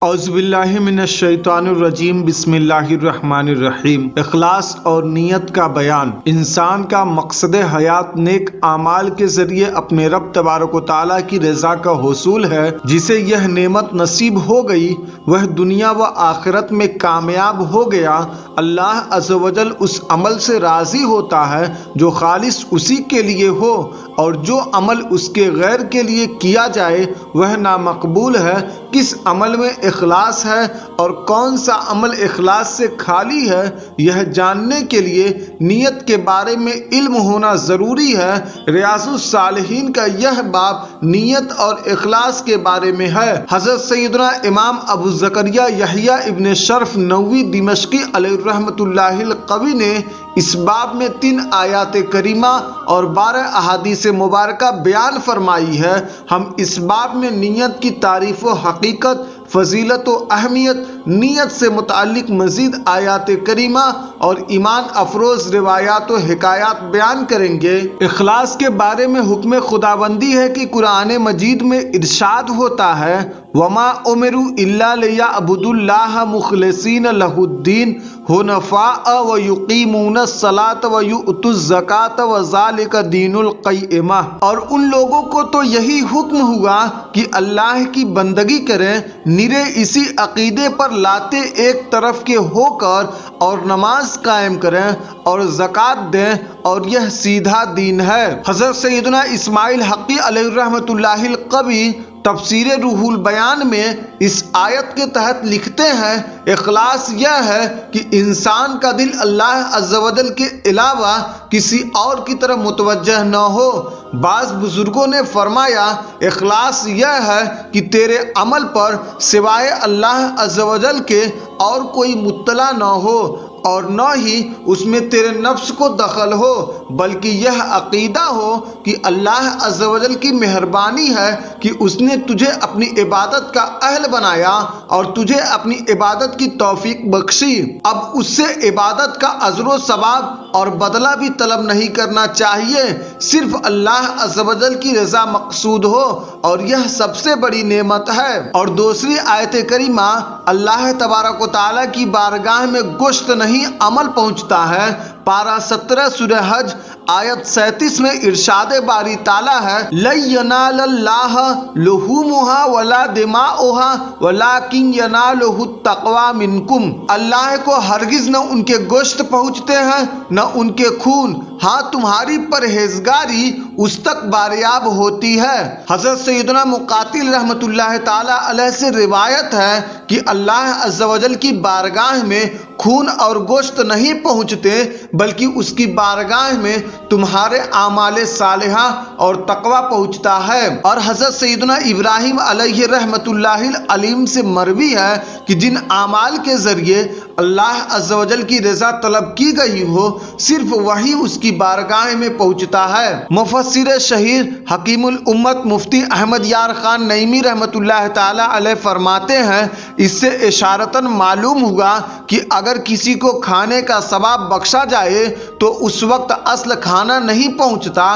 اعوذ باللہ من الشیطان الرجیم بسم اللہ الرحمن الرحیم۔ اخلاص اور نیت کا بیان۔ انسان کا مقصد حیات نیک اعمال کے ذریعے اپنے رب تبارک و تعالیٰ کی رضا کا حصول ہے۔ جسے یہ نعمت نصیب ہو گئی وہ دنیا و آخرت میں کامیاب ہو گیا۔ اللہ عز و جل اس عمل سے راضی ہوتا ہے جو خالص اسی کے لیے ہو، اور جو عمل اس کے غیر کے لیے کیا جائے وہ نامقبول ہے۔ کس عمل میں اخلاص ہے اور کون سا عمل اخلاص سے خالی ہے، یہ جاننے کے لیے نیت کے بارے میں علم ہونا ضروری ہے۔ ریاض الصالحین کا یہ باب نیت اور اخلاص کے بارے میں ہے۔ حضرت سیدنا امام ابو زکریا یحییٰ ابن شرف نووی دمشقی علیہ رحمۃ اللہ القوی نے اس باب میں 3 آیات کریمہ اور 12 احادیث مبارکہ بیان فرمائی ہے۔ ہم اس باب میں نیت کی تعریف و حقیقت، فضیلت و اہمیت، نیت سے متعلق مزید آیات کریمہ اور ایمان افروز روایات و حکایات بیان کریں گے۔ اخلاص کے بارے میں حکم خداوندی ہے کہ قرآن مجید میں ارشاد ہوتا ہے وَمَا أُمِرُوا إِلَّا لِيَعْبُدُوا اللَّهَ مُخْلِصِينَ لَهُ الدِّينَ حُنَفَاءَ وَيُقِيمُونَ الصَّلَاةَ وَيُؤْتُوا الزَّكَاةَ وَذَلِكَ دِينُ الْقَيِّمَةِ۔ اور ان لوگوں کو تو یہی حکم ہوا کہ اللہ کی بندگی کریں، نرے اسی عقیدے پر لاتے ایک طرف کے ہو کر، اور نماز قائم کریں اور زکوٰۃ دیں، اور یہ سیدھا دین ہے۔ حضرت سیدنا اسماعیل حقی علیہ رحمۃ اللہ القوی تفسیر روح البیان میں اس آیت کے تحت لکھتے ہیں اخلاص یہ ہے کہ انسان کا دل اللہ عز و جل کے علاوہ کسی اور کی طرف متوجہ نہ ہو۔ بعض بزرگوں نے فرمایا اخلاص یہ ہے کہ تیرے عمل پر سوائے اللہ عز و جل کے اور کوئی مطلع نہ ہو، اور نہ ہی اس میں تیرے نفس کو دخل ہو، بلکہ یہ عقیدہ ہو کہ اللہ عز و جل کی مہربانی ہے کہ اس نے تجھے اپنی عبادت کا اہل بنایا اور تجھے اپنی عبادت کی توفیق بخشی۔ اب اس سے عبادت کا اجر و ثواب اور بدلہ بھی طلب نہیں کرنا چاہیے، صرف اللہ عز و جل کی رضا مقصود ہو، اور یہ سب سے بڑی نعمت ہے۔ اور دوسری آیت کریمہ اللہ تبارک و تعالیٰ کی بارگاہ میں گوشت نہیں عمل پہنچتا ہے۔ پارہ 17 سورہ حج آیت 37 میں ارشاد باری تعالیٰ ہے لَن يَنَالَ اللَّهَ لُحُومُهَا وَلَا دِمَاؤُهَا وَلَٰكِن يَنَالُهُ التَّقْوَىٰ مِنكُمْ۔ اللہ کو ہرگز نہ ان کے گوشت پہنچتے ہیں نہ ان کے خون، ہاں تمہاری پرہیزگاری اس تک باریاب ہوتی ہے۔ حضرت سیدنا مقاتل رحمۃ اللہ تعالیٰ علیہ سے روایت ہے کہ اللہ عز و جل کی بارگاہ میں خون اور گوشت نہیں پہنچتے، بلکہ اس کی بارگاہ میں تمہارے اعمال صالحہ اور تقوی پہنچتا ہے۔ اور حضرت سیدنا ابراہیم علیہ رحمۃ اللہ العلیم سے مروی ہے کہ جن اعمال کے ذریعے اللہ عز و جل کی رضا طلب کی گئی ہو صرف وہی اس کی بارگاہ میں پہنچتا ہے۔ مفسر شہیر حکیم الامت مفتی احمد یار خان نعیمی رحمۃ اللہ تعالیٰ علیہ فرماتے ہیں اس سے اشارتاً معلوم ہوا کہ اگر کسی کو کھانے کا ثواب بخشا جائے تو اس وقت اصل کھانا نہیں پہنچتا،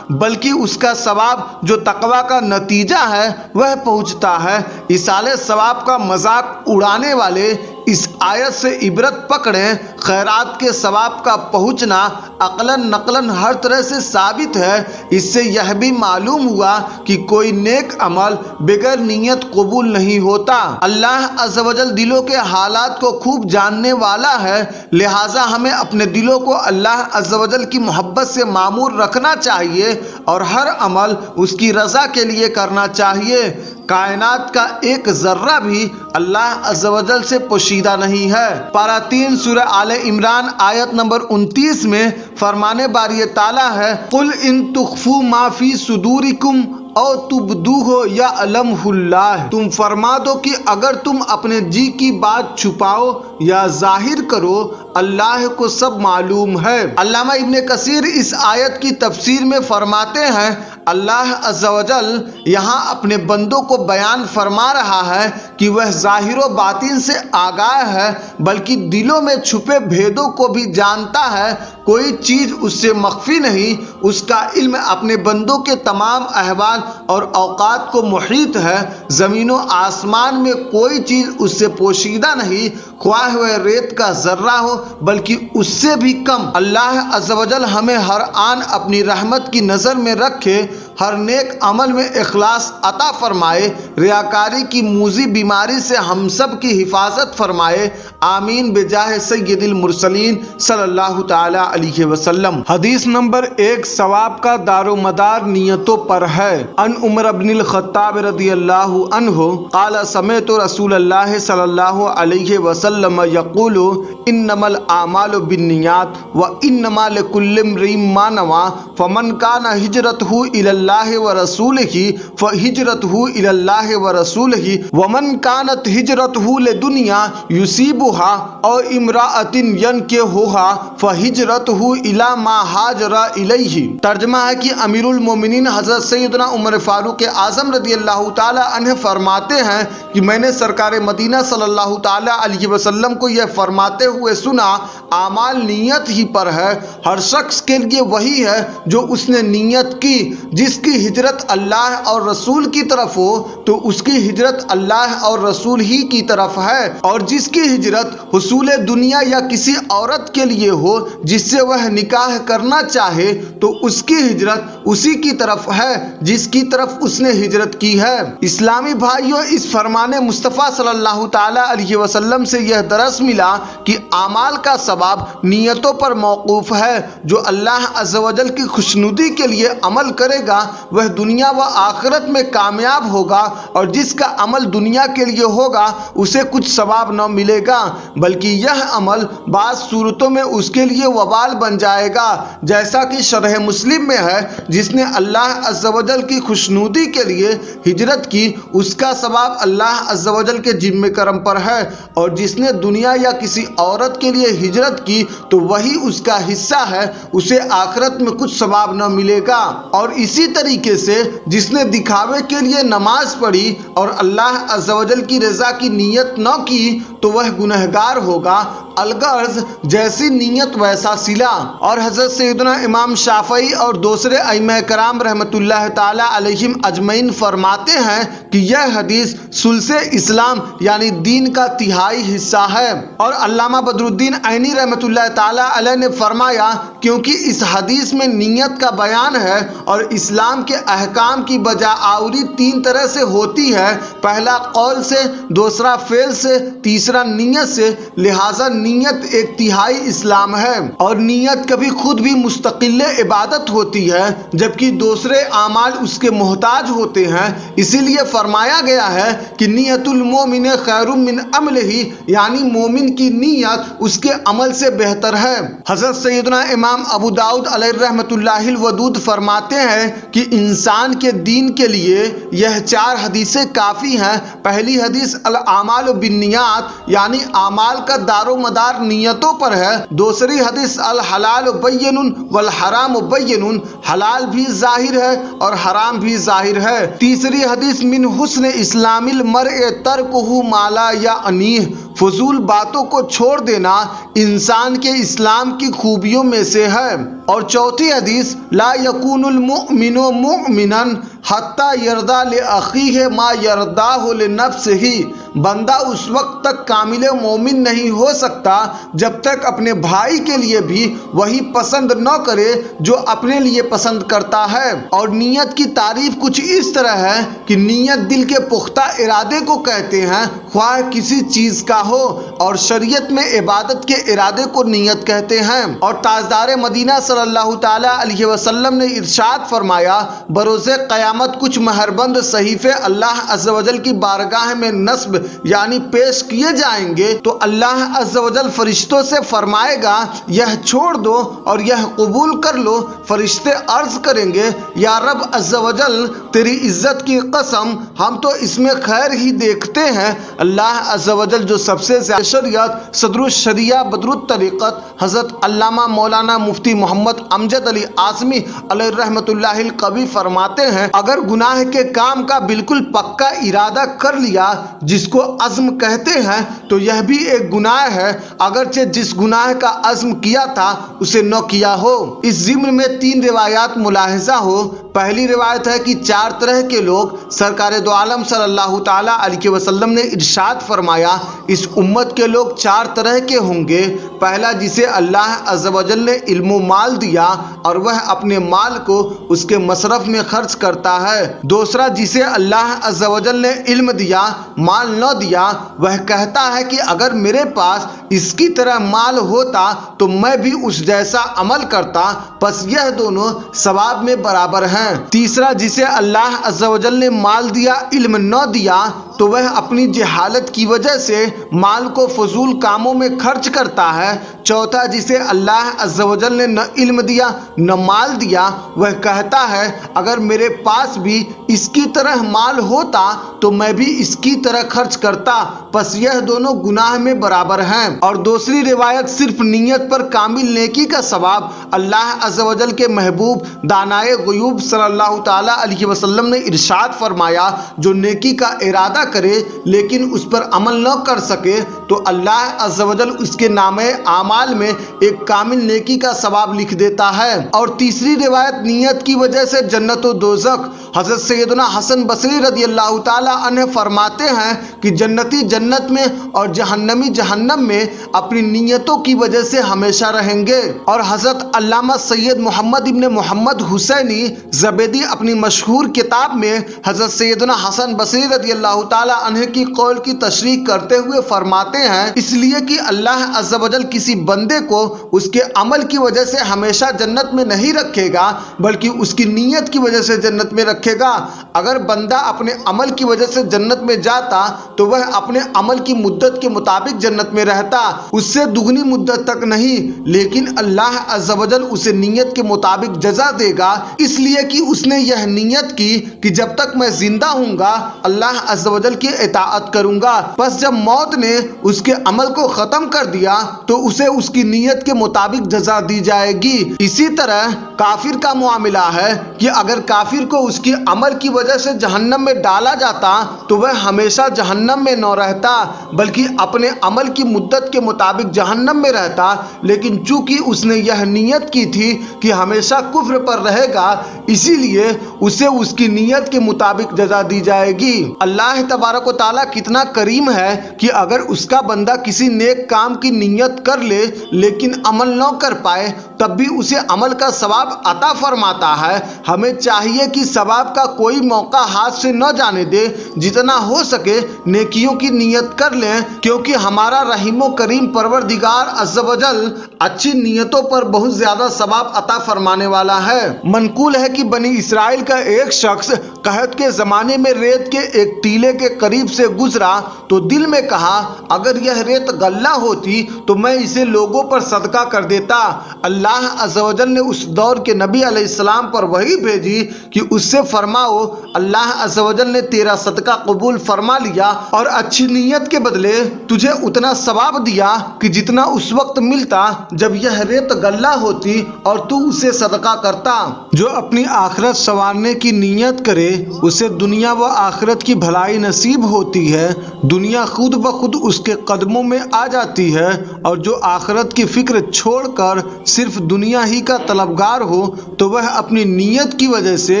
بلکہ اس کا ثواب جو تقوی کا نتیجہ ہے وہ پہنچتا ہے۔ ایصال ثواب کا مذاق اڑانے والے اس آیت سے عبرت پکڑیں۔ خیرات کے ثواب کا پہنچنا عقلاً نقلاً ہر طرح سے ثابت ہے۔ اس سے یہ بھی معلوم ہوا کہ کوئی نیک عمل بغیر نیت قبول نہیں ہوتا۔ اللہ عز و جل دلوں کے حالات کو خوب جاننے والا ہے، لہٰذا ہمیں اپنے دلوں کو اللہ عز و جل کی محبت سے معمور رکھنا چاہیے اور ہر عمل اس کی رضا کے لیے کرنا چاہیے۔ کائنات کا ایک ذرہ بھی اللہ عز و جل سے پوشیدہ نہیں ہے۔ پارہ 3 سورہ آل عمران آیت نمبر 29 میں فرمانے باری تعالیٰ ہے قُلْ إِن تُخْفُوا مَا فِي صُدُورِكُمْ او تبدوہ یعلمہ اللہ۔ تم فرما دو کہ اگر تم اپنے جی کی بات چھپاؤ یا ظاہر کرو، اللہ کو سب معلوم ہے۔ علامہ ابن کثیر اس آیت کی تفسیر میں فرماتے ہیں اللہ عز و جل یہاں اپنے بندوں کو بیان فرما رہا ہے کہ وہ ظاہر و باطن سے آگاہ ہے، بلکہ دلوں میں چھپے بھیدوں کو بھی جانتا ہے۔ کوئی چیز اس سے مخفی نہیں، اس کا علم اپنے بندوں کے تمام احوال اور اوقات کو محیط ہے، زمین و آسمان میں کوئی چیز اس سے پوشیدہ نہیں، خواہ وہ ریت کا ذرہ ہو بلکہ اس سے بھی کم۔ اللہ عز و جل ہمیں ہر آن اپنی رحمت کی نظر میں رکھے، ہر نیک عمل میں اخلاص عطا فرمائے، ریاکاری کی موذی بیماری سے ہم سب کی حفاظت فرمائے، آمین بجاہ سید المرسلین صلی اللہ تعالی علیہ وسلم۔ حدیث نمبر 1، ثواب کا دار و مدار نیتوں پر ہے۔ ان عمر بن الخطاب رضی اللہ عنہ قال سمعت رسول اللہ صلی اللہ علیہ وسلم یقول انما الاعمال بالنیات وانما لکل امرئ ما نوى فمن كان هجرته الى الله ورسوله فهجرته الى الله ورسوله ومن كانت هجرته لدنيا يصيبها او امرأة ينكحها فهجرته الى ما هاجر اليه۔ ترجمہ ہے کہ امیر المومنین حضرت سیدنا عمر فاروق اعظم رضی اللہ تعالی عنہ فرماتے ہیں کہ میں نے سرکار مدینہ صلی اللہ تعالی علیہ وسلم کو یہ فرماتے ہوئے سنا، اعمال نیت ہی پر ہے، ہر شخص کے لیے وہی ہے جو اس نے نیت کی، جس کی ہجرت اللہ اور رسول کی طرف ہو تو اس کی ہجرت اللہ اور رسول ہی کی طرف ہے، اور جس کی ہجرت حصول دنیا یا کسی عورت کے لیے ہو جس سے وہ نکاح کرنا چاہے تو اس کی ہجرت اسی کی طرف ہے جس کی طرف اس نے ہجرت کی ہے۔ اسلامی بھائیوں، اس فرمان مصطفیٰ صلی اللہ تعالی علیہ وسلم سے یہ درس ملا کہ اعمال کا ثواب نیتوں پر موقوف ہے۔ جو اللہ عز و جل کی خوشنودی کے لیے عمل کرے گا وہ دنیا و آخرت میں کامیاب ہوگا، اور جس کا عمل دنیا کے لیے ہوگا اسے کچھ ثواب نہ ملے گا بلکہ یہ عمل بعض صورتوں میں اس کے لیے وبال بن جائے گا، جیسا کہ شرح مسلم میں ہے، جس نے اللہ عز و جل کی خوشنودی کے لیے ہجرت کی اس کا ثواب اللہ عز و جل کے ذمہ کرم پر ہے، اور جس نے دنیا یا کسی عورت کے لیے ہجرت کی تو وہی اس کا حصہ ہے، اسے آخرت میں کچھ ثواب نہ ملے گا۔ اور اسی طریقے سے جس نے دکھاوے کے لیے نماز پڑھی اور اللہ عز و جل کی رضا کی نیت نہ کی تو وہ گنہگار ہوگا، الغرض جیسی نیت ویسا صلہ۔ اور حضرت سیدنا امام شافعی اور دوسرے ائمہ کرام رحمۃ اللہ تعالی علیہم اجمعین فرماتے ہیں کہ یہ حدیث ثلث اسلام یعنی دین کا تہائی حصہ ہے۔ اور علامہ بدر الدین عینی رحمۃ اللہ تعالی علیہ نے فرمایا کیونکہ اس حدیث میں نیت کا بیان ہے اور اسلام کے احکام کی بجاآوری تین طرح سے ہوتی ہے، پہلا قول سے، دوسرا فعل سے، تیسرا نیت سے، لہٰذا نیت ایک تہائی اسلام ہے، اور نیت کبھی خود بھی مستقل عبادت ہوتی ہے جبکہ دوسرے اعمال اس کے محتاج ہوتے ہیں۔ اسی لیے فرمایا گیا ہے کہ نیت المومن خیر من عملہ، یعنی مومن کی نیت اس کے عمل سے بہتر ہے۔ حضرت سیدنا امام ابو داؤد علیہ رحمۃ اللہ الودود فرماتے ہیں کہ انسان کے دین کے لیے یہ 4 حدیثیں کافی ہیں۔ پہلی حدیث الاعمال بالنیات یعنی اعمال کا دار و مدار نیتوں پر ہے، دوسری حدیث الحلال بین والحرام بین، حلال بھی ظاہر ہے اور حرام بھی ظاہر ہے، تیسری حدیث من حسن اسلام المرء ترکہ ما لا یعنیہ، فضول باتوں کو چھوڑ دینا انسان کے اسلام کی خوبیوں میں سے ہے، اور چوتھی حدیث لا یکون المؤمن مؤمنا حتی یرضی لأخیہ ما یرضاہ لنفسہ، بندہ اس وقت تک کامل مومن نہیں ہو سکتا جب تک اپنے بھائی کے لیے بھی وہی پسند نہ کرے جو اپنے لیے پسند کرتا ہے۔ اور نیت کی تعریف کچھ اس طرح ہے کہ نیت دل کے پختہ ارادے کو کہتے ہیں، خواہ کسی چیز کا ہو، اور شریعت میں عبادت کے ارادے کو نیت کہتے ہیں۔ اور تاجدار مدینہ صلی اللہ تعالی علیہ وسلم نے ارشاد فرمایا بروز قیامت کچھ مہربند صحیفے اللہ عز و جل کی بارگاہ میں نصب یعنی پیش کیے جائیں گے تو اللہ عز و جل فرشتوں سے فرمائے گا یہ چھوڑ دو اور یہ قبول کر لو۔ فرشتے عرض کریں گے یا رب عز و جل تیری عزت کی قسم ہم تو اس میں خیر ہی دیکھتے ہیں۔ اللہ عز و جل جو سب سے زیادہ شریعت صدر الشریعہ بدر الطریقت حضرت علامہ مولانا مفتی محمد امجد علی اعظمی علیہ رحمۃ اللہ القوی فرماتے ہیں اگر گناہ کے کام کا بالکل پکا ارادہ کر لیا جس کو عزم کہتے ہیں تو یہ بھی ایک گناہ ہے، اگرچہ جس گناہ کا عزم کیا تھا اسے نہ کیا ہو۔ اس ضمن میں 3 روایات ملاحظہ ہو۔ پہلی روایت ہے کہ 4 طرح کے لوگ سرکار دو عالم صلی اللہ تعالیٰ علیہ وسلم نے ارشاد فرمایا، اس امت کے لوگ 4 طرح کے ہوں گے۔ پہلا، جسے اللہ عز و جل نے علم و مال دیا اور وہ اپنے مال کو اس کے مصرف میں خرچ کرتا ہے۔ دوسرا، جسے اللہ عز و جل نے علم دیا مال نہ دیا، وہ کہتا ہے کہ اگر میرے پاس اس کی طرح مال ہوتا تو میں بھی اس جیسا عمل کرتا، پس یہ دونوں ثواب میں برابر ہیں۔ تیسرا، جسے اللہ عز و جل نے مال دیا علم نہ دیا تو وہ اپنی جہالت کی وجہ سے مال کو فضول کاموں میں خرچ کرتا ہے۔ چوتھا، جسے اللہ عز و جل نے نہ علم دیا نہ مال دیا، وہ کہتا ہے اگر میرے پاس بھی اس کی طرح مال ہوتا تو میں بھی اس کی طرح خرچ کرتا، پس یہ دونوں گناہ میں برابر ہیں۔ اور دوسری روایت، صرف نیت پر کامل نیکی کا ثواب اللہ عز و جل کے محبوب دانائے غیوب صلی اللہ تعالیٰ علیہ وسلم نے ارشاد فرمایا، جو نیکی کا ارادہ کرے لیکن اس پر عمل نہ کر سکے تو اللہ عز و جل اس کے نامے اعمال میں ایک کامل نیکی کا ثواب لکھ دیتا ہے۔ اور تیسری روایت، نیت کی وجہ سے جنت و دوزخ۔ حضرت سیدنا حسن بصری رضی اللہ تعالیٰ عنہ فرماتے ہیں کہ جنتی جنت میں اور جہنمی جہنم میں اپنی نیتوں کی وجہ سے ہمیشہ رہیں گے۔ اور حضرت علامہ سید محمد ابن محمد حسینی زبیدی اپنی مشہور کتاب میں حضرت سیدنا حسن بصری رضی اللہ تعالیٰ عنہ کی قول کی تشریح کرتے ہوئے فرماتے ہیں، اس لیے کہ اللہ عز و جل کسی بندے کو اس کے عمل کی وجہ سے ہمیشہ جنت میں نہیں رکھے گا بلکہ اس کی نیت کی وجہ سے جنت میں رکھے گا۔ اگر بندہ اپنے عمل کی وجہ سے جنت میں جاتا تو وہ اپنے عمل کی مدت کے مطابق جنت میں رہتا، اس سے دگنی مدت تک نہیں، لیکن اللہ عز و جل اسے نیت کے مطابق جزا دے گا، اس لیے کہ اس نے یہ نیت کی کہ جب تک میں زندہ ہوں گا اللہ عز و جل کی اطاعت کروں گا۔ پس جب موت نے اس کے عمل کو ختم کر دیا تو اسے اس کی نیت کے مطابق جزا دی جائے گی۔ اسی طرح کافر کا معاملہ ہے کہ اگر کافر کو اس کے عمل کی وجہ سے جہنم میں ڈالا جاتا تو وہ ہمیشہ جہنم میں نہ رہتا بلکہ اپنے عمل کی مدت کے مطابق جہنم میں رہتا، لیکن چونکہ اس نے یہ نیت کی تھی کہ ہمیشہ کفر پر رہے گا، اسی لیے اسے اس کی نیت کے مطابق جزا دی جائے گی۔ اللہ تبارک و تعالیٰ کتنا کریم ہے کہ اگر اس کا بندہ کسی نیک کام کی نیت کر لے لیکن عمل نہ کر پائے تب بھی اسے عمل کا ثواب عطا فرماتا ہے۔ ہمیں چاہیے کہ ثواب کا کوئی موقع ہاتھ سے نہ جانے دے، جتنا ہو سکے نیکیوں کی نیت کر لیں، کیونکہ ہمارا رحیم و کریم پروردگار عز و جل اچھی نیتوں پر بہت زیادہ ثواب عطا فرمانے والا ہے۔ منقول ہے کہ بنی اسرائیل کا ایک شخص قحط کے زمانے میں ریت کے ایک ٹیلے کے قریب سے گزرا تو دل میں کہا اگر یہ ریت غلہ ہوتی تو میں اسے لوگوں پر صدقہ کر دیتا۔ اللہ عز و جل نے اس دور کے نبی علیہ السلام پر وحی بھیجی کہ اس سے فرماؤ اللہ عز و جل نے تیرا صدقہ قبول فرما لیا اور اچھی نیت کے بدلے تجھے اتنا ثواب دیا کہ جتنا اس وقت ملتا جب یہ ریت غلہ ہوتی اور تو اسے صدقہ کرتا۔ جو اپنی آخرت سنوارنے کی نیت کرے اسے دنیا و آخرت کی بھلائی نصیب ہوتی ہے، دنیا خود بخود اس کے قدموں میں آ جاتی ہے، اور جو آخرت کی فکر چھوڑ کر صرف دنیا ہی کا طلبگار ہو تو وہ اپنی نیت کی وجہ سے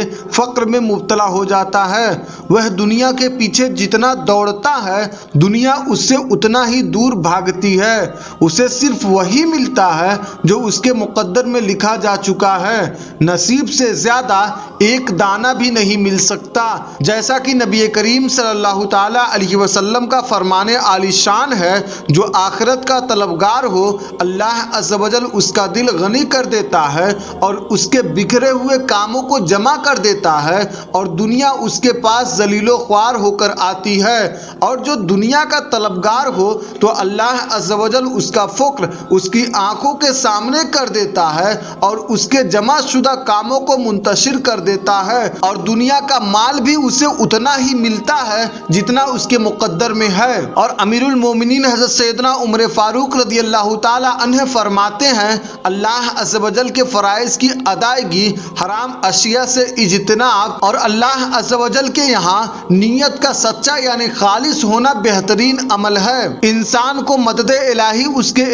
فقر میں مبتلا ہو جاتا ہے۔ وہ دنیا کے پیچھے جتنا دوڑتا ہے دنیا اس سے اتنا ہی دور بھاگتی ہے، اسے صرف وہی ملتا ہے جو اس کے مقدر میں لکھا جا چکا ہے، نصیب سے زیادہ ایک دانہ بھی نہیں مل سکتا۔ جیسا کہ نبی کریم صلی اللہ تعالیٰ علیہ وسلم کا فرمان عالی شان ہے، جو آخرت کا طلبگار ہو اللہ عز و جل اس کا دل غنی کر دیتا ہے اور اس کے بکھرے ہوئے کاموں کو جمع کر دیتا ہے، اور دنیا اس کے پاس ذلیل و خوار ہو کر آتی ہے۔ اور جو دنیا کا طلبگار ہو تو اللہ عز و جل اس کا فقر اس کی آنکھوں کے سامنے کر دیتا ہے اور اس کے جمع شدہ کاموں کو منتشر کر دیتا ہے، اور دنیا کا مال بھی اسے اتنا ہی ملتا ہے جتنا اس کے مقدر میں ہے۔ اور امیر المومنین حضرت سیدنا عمر فاروق رضی اللہ تعالی عنہ فرماتے ہیں اللہ عز و جل کے فرائض کی ادائیگی، حرام اشیاء سے اجتناب اور اللہ عز و جل کے یہاں نیت کا سچا یعنی خالص ہونا بہترین عمل ہے۔ انسان کو مدد الہی اس کے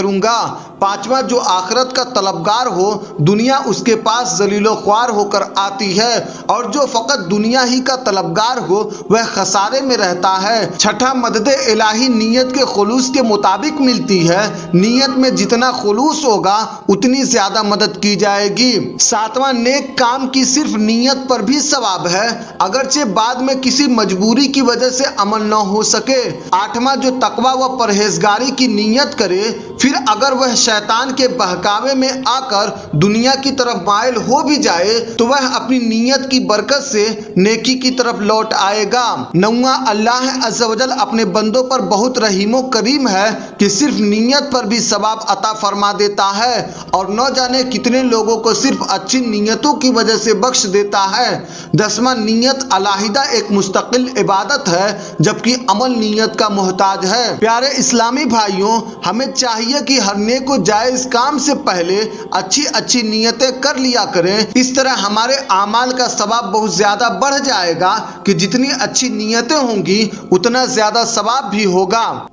کروں گا۔ پانچواں، جو آخرت کا طلبگار ہو دنیا اس کے پاس ذلیل و خوار ہو کر آتی ہے، اور جو فقط دنیا ہی کا طلبگار ہو وہ خسارے میں رہتا ہے۔ چھٹا، مدد الہی نیت کے خلوص کے مطابق ملتی ہے۔ نیت میں جتنا خلوص ہوگا اتنی زیادہ مدد کی جائے گی۔ ساتواں، نیک کام کی صرف نیت پر بھی ثواب ہے اگرچہ بعد میں کسی مجبوری کی وجہ سے عمل نہ ہو سکے۔ آٹھواں، جو تقویٰ و پرہیزگاری کی نیت کرے پھر اگر وہ شیطان کے بہکاوے میں آ کر دنیا کی طرف مائل ہو بھی جائے تو وہ اپنی نیت کی برکت سے نیکی کی طرف لوٹ آئے گا۔ نواں، اللہ عز و جل اپنے بندوں پر بہت رحیم و کریم ہے کہ صرف نیت پر بھی ثواب عطا فرما دیتا ہے، اور نہ جانے کتنے لوگوں کو صرف اچھی نیتوں کی وجہ سے بخش دیتا ہے۔ دسواں، نیت علیحدہ ایک مستقل عبادت ہے جبکہ عمل نیت کا محتاج ہے۔ پیارے اسلامی بھائیوں، ہمیں چاہیے کہ ہر نیک و جائز کام سے پہلے اچھی نیتیں کر لیا کریں۔ اس طرح ہمارے اعمال کا ثواب بہت زیادہ بڑھ جائے گا کہ جتنی اچھی نیتیں ہوں گی اتنا زیادہ ثواب بھی ہوگا۔